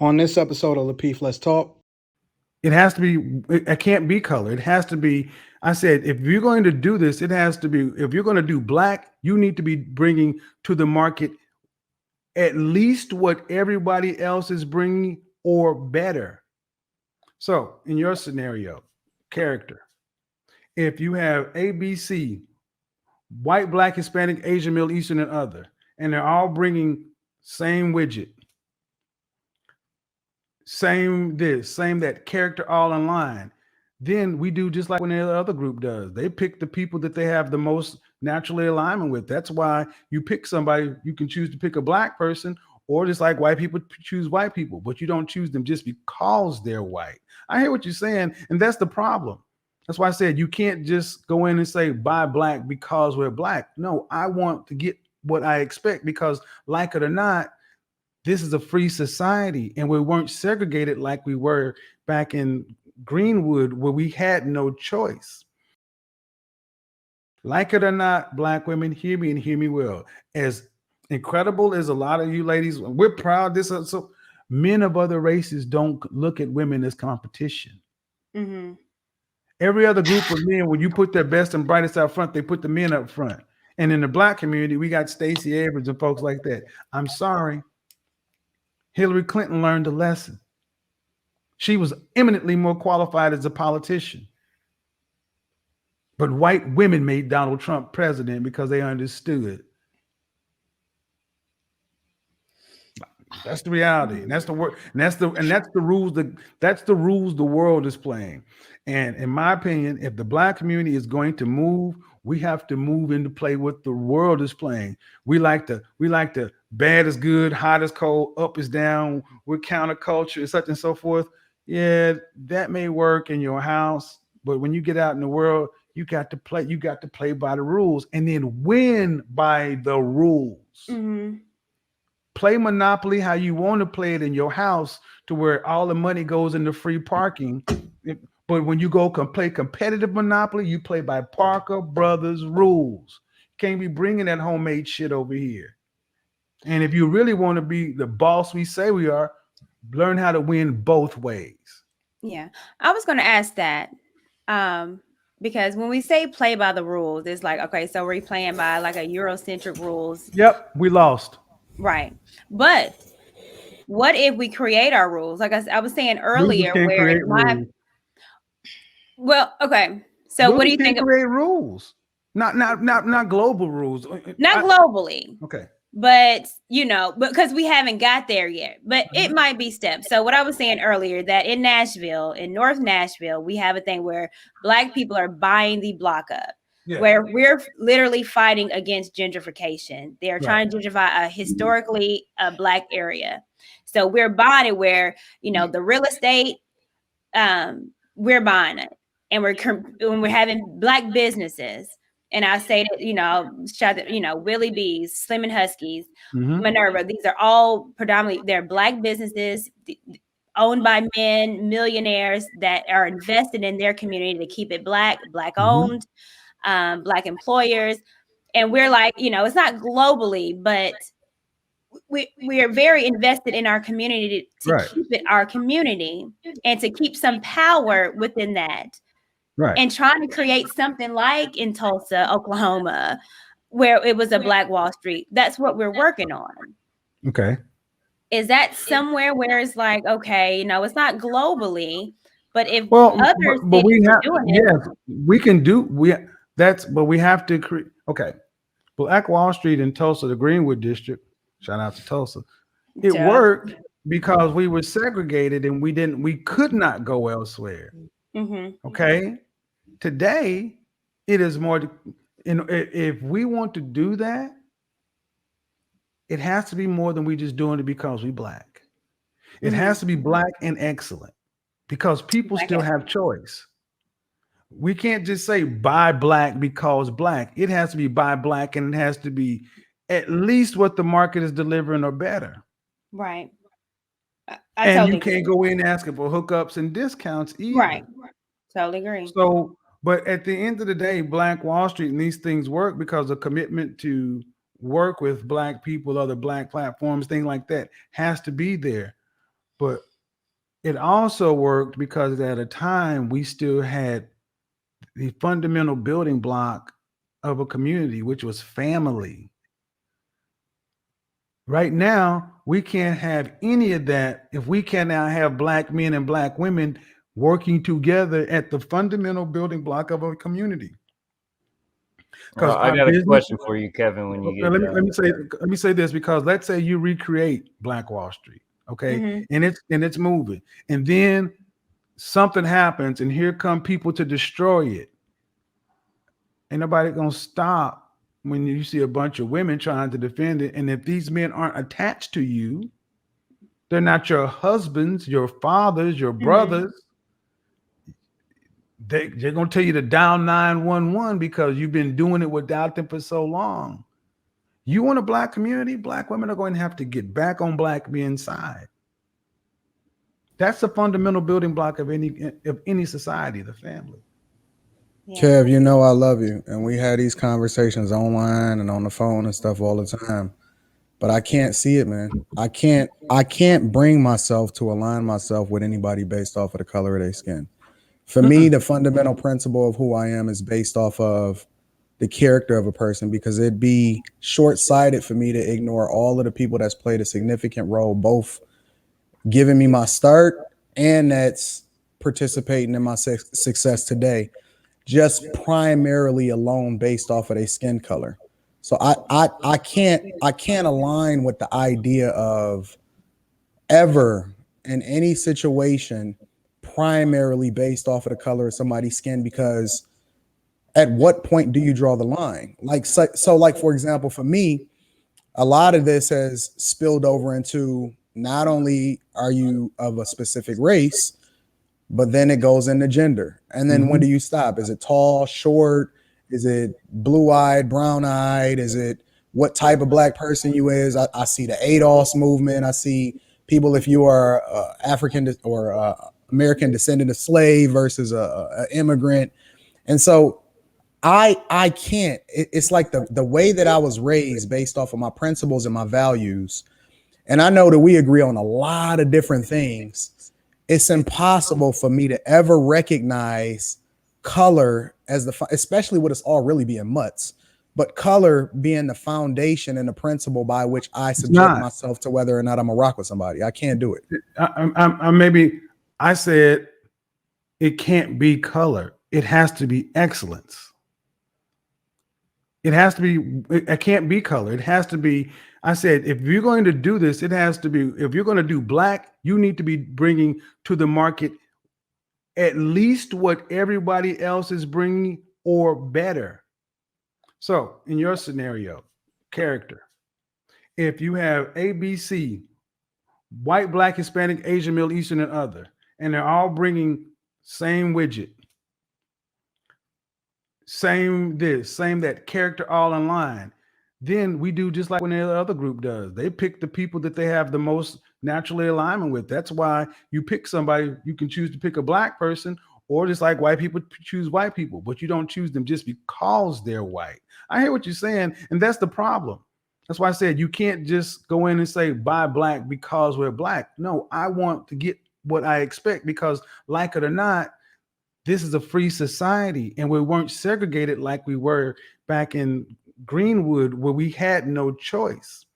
On this episode of Lapeef, Let's Talk. It has to be, it can't be color. It has to be, I said, if you're going to do this, it has to be, if you're going to do black, you need to be bringing to the market at least what everybody else is bringing or better. So in your scenario, character, if you have ABC, white, black, Hispanic, Asian, Middle Eastern, and other, and they're all bringing same widget, same this, same that, character all in line, then we do just like when the other group does. They pick the people that they have the most naturally alignment with. That's why you pick somebody. You can choose to pick a black person, or just like white people choose white people, but you don't choose them just because they're white. I hear what you're saying, and that's the problem. That's why I said you can't just go in and say buy black because we're black. No, I want to get what I expect because, like it or not, this is a free society, and we weren't segregated like we were back in Greenwood, where we had no choice. Like it or not, black women, hear me and hear me well. As incredible as a lot of you ladies, we're proud. So men of other races don't look at women as competition. Mm-hmm. Every other group of men, when you put their best and brightest out front, they put the men up front. And in the black community, we got Stacey Abrams and folks like that. I'm sorry. Hillary Clinton learned a lesson. She was eminently more qualified as a politician. But white women made Donald Trump president because they understood. That's the reality, and that's the word, and that's the rules that's the rules the world is playing. And in my opinion, if the black community is going to move, we have to move into play what the world is playing. We like the bad is good, hot is cold, up is down. We're counterculture, such and so forth. Yeah, that may work in your house, but when you get out in the world, you got to play. You got to play by the rules, and then win by the rules. Mm-hmm. Play Monopoly how you want to play it in your house, to where all the money goes into free parking. But when you go play competitive Monopoly, you play by Parker Brothers rules. You can't be bringing that homemade shit over here. And if you really want to be the boss we say we are, learn how to win both ways. Yeah, I was going to ask that because when we say play by the rules, it's like, okay, so we're playing by like a Eurocentric rules. Yep, we lost. Right. But what if we create our rules? Like I was saying earlier, Can't where create rules. Well, okay. So what do you think? Create rules, not global rules. Not globally. Okay. But because we haven't got there yet, but it might be steps. So what I was saying earlier, that in Nashville, in North Nashville, we have a thing where black people are buying the block up. Yeah. Where we're literally fighting against gentrification. They're trying to gentrify a historically black area. So we're buying it where, the real estate, we're buying it. And we're having black businesses. And I say that, Willie B's, Slim and Huskies, Minerva, these are all predominantly, they're black businesses owned by men, millionaires that are invested in their community to keep it black owned. Black employers, and we're like, it's not globally, but we are very invested in our community to keep it our community and to keep some power within that, and trying to create something like in Tulsa, Oklahoma, where it was a Black Wall Street. That's what we're working on. Okay, is that somewhere where it's like, okay, it's not globally, but if others but we have, doing it, yes, we can do but we have to create. Okay, Black Wall Street in Tulsa, the Greenwood district. Shout out to Tulsa. It worked because we were segregated and we could not go elsewhere. Okay, today it is more. If we want to do that, it has to be more than we just doing it because we black. It has to be black and excellent, because people still have choice. We can't just say buy black because black. It has to be buy black, and it has to be at least what the market is delivering or better. Right. And you can't go in asking for hookups and discounts either. Right. Totally agree. So, but at the end of the day, Black Wall Street and these things work because the commitment to work with black people, other black platforms, things like that has to be there. But it also worked because at a time we still had the fundamental building block of a community, which was family. Right now, we can't have any of that if we can now have Black men and Black women working together at the fundamental building block of a community. Because I got a question for you, Kevin. When you get let me say this, because let's say you recreate Black Wall Street, okay, and it's moving, and then something happens, and here come people to destroy it. Ain't nobody gonna stop when you see a bunch of women trying to defend it. And if these men aren't attached to you, they're not your husbands, your fathers, your brothers. They're gonna tell you to dial 911 because you've been doing it without them for so long. You want a Black community? Black women are going to have to get back on Black men's side. That's the fundamental building block of any society, the family. Yeah. Kev, you know I love you, and we had these conversations online and on the phone and stuff all the time. But I can't see it, man. I can't bring myself to align myself with anybody based off of the color of their skin. For me, the fundamental principle of who I am is based off of the character of a person, because it'd be short-sighted for me to ignore all of the people that's played a significant role, both giving me my start and that's participating in my success today, just primarily alone based off of their skin color. So I can't align with the idea of ever in any situation primarily based off of the color of somebody's skin, because at what point do you draw the line? Like, so like, for example, for me, a lot of this has spilled over into not only are you of a specific race, but then it goes into gender. And then when do you stop? Is it tall, short? Is it blue-eyed, brown-eyed? Is it what type of Black person you is? I see the ADOS movement. I see people, if you are African or American descendant of slave versus a immigrant. And so I can't, it's like the way that I was raised based off of my principles and my values. And I know that we agree on a lot of different things. It's impossible for me to ever recognize color as especially with us all really being mutts, but color being the foundation and the principle by which I subject myself to whether or not I'm a rock with somebody. I can't do it. I said it can't be color. It has to be excellence. It has to be, it can't be color. It has to be, I said, if you're going to do this, it has to be, if you're going to do Black, you need to be bringing to the market at least what everybody else is bringing or better. So in your scenario, character, if you have ABC, white, Black, Hispanic, Asian, Middle Eastern, and other, and they're all bringing same widget, same this, same that, character all in line, then we do just like when the other group does. They pick the people that they have the most naturally alignment with. That's why you pick somebody. You can choose to pick a Black person, or just like white people choose white people, but you don't choose them just because they're white. I hear what you're saying, and that's the problem. That's why I said you can't just go in and say buy Black because we're Black. No, I want to get what I expect because, like it or not, this is a free society, and we weren't segregated like we were back in Greenwood, where we had no choice.